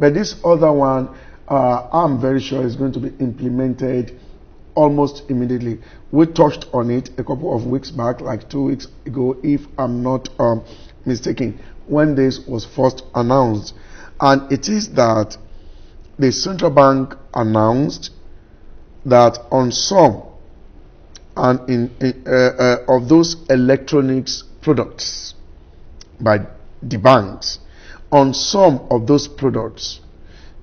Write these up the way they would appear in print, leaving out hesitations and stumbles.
But this other one, I'm very sure is going to be implemented almost immediately. We touched on it a couple of weeks back, like 2 weeks ago, if I'm not mistaken, when this was first announced. And it is that the central bank announced that on some and of those electronics products by the banks, on some of those products,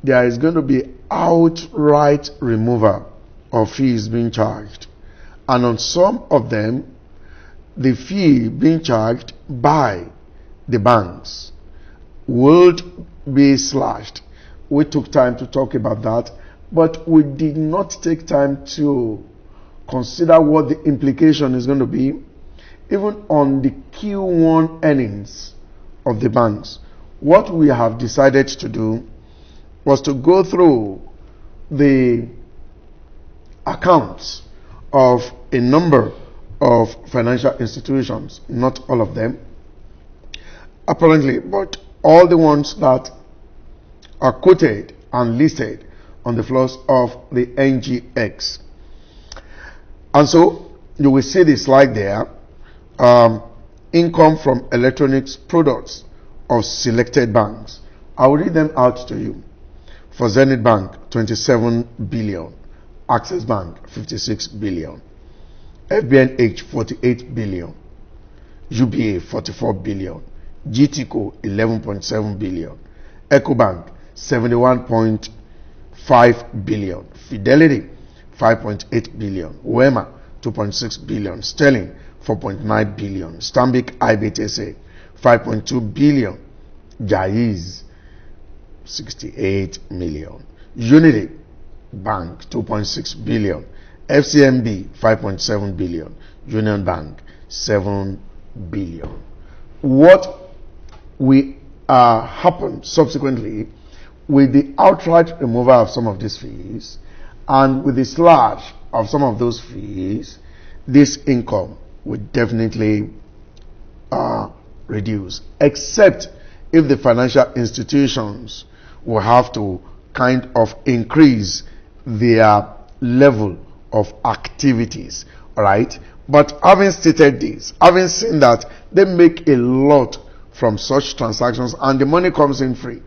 there is going to be outright removal of fees being charged. And on some of them, the fee being charged by the banks will be slashed. We took time to talk about that, but we did not take time to consider what the implication is going to be, even on the Q1 earnings of the banks. What we have decided to do was to go through the accounts of a number of financial institutions, not all of them, apparently, but all the ones that are quoted and listed on the floors of the NGX. And so you will see the slide there, income from electronics products of selected banks. I will read them out to you. For Zenith Bank, 27 billion. Access Bank, 56 billion. FBNH, 48 billion. UBA, 44 billion. GTCO, 11.7 billion. EcoBank, 71.5 billion. Fidelity, 5.8 billion. Wema, 2.6 billion. Sterling, 4.9 billion. Stanbic IBTSA, 5.2 billion. Jaiz, 68 million. Unity Bank, 2.6 billion. FCMB, 5.7 billion. Union Bank, 7 billion. What will happen subsequently with the outright removal of some of these fees and with the slash of some of those fees, this income will definitely reduce, except if the financial institutions will have to kind of increase their level of activities, all right? But having stated this, having seen that they make a lot from such transactions and the money comes in free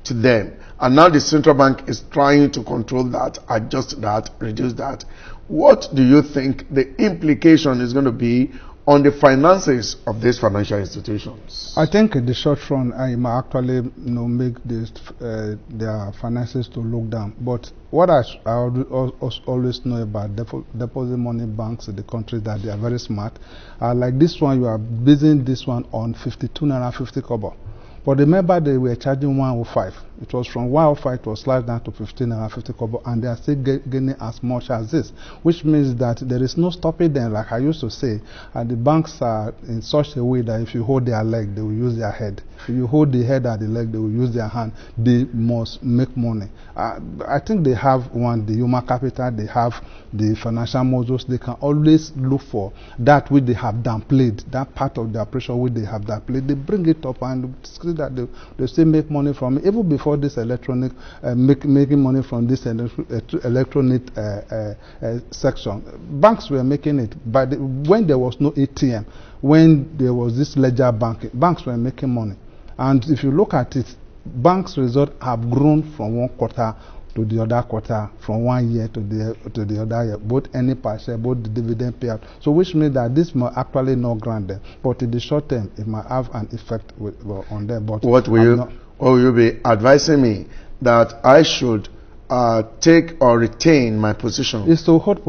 to them, and now the central bank is trying to control that, adjust that, reduce that, what do you think the implication is going to be on the finances of these financial institutions? I think in the short run, I might actually make this, their finances to look down. But what I always know about deposit money banks in the country, that they are very smart. Like this one, you are basing this one on 52 naira 50 kobo. But remember, they were charging 105. It was from 105, it was slashed down to 15 naira 50 kobo, and they are still gaining as much as this, which means that there is no stopping them. Like I used to say, and the banks are in such a way that if you hold their leg, they will use their head. If you hold the head and the leg, they will use their hand. They must make money. I think they have the human capital, they have the financial models. They can always look for that which they have downplayed, that part of the operation which they have downplayed. They bring it up and see that they still make money from it. Even before this electronic, making money from this electronic section, banks were making it. But when there was no ATM, when there was this ledger banking, banks were making money. And if you look at it, banks' results have grown from one quarter to the other quarter, from 1 year to the other year, both any per share, both the dividend payout. So which means that this might actually not grant them, but in the short term, it might have an effect on them. But what will you be advising me that I should take or retain my position? It's to hold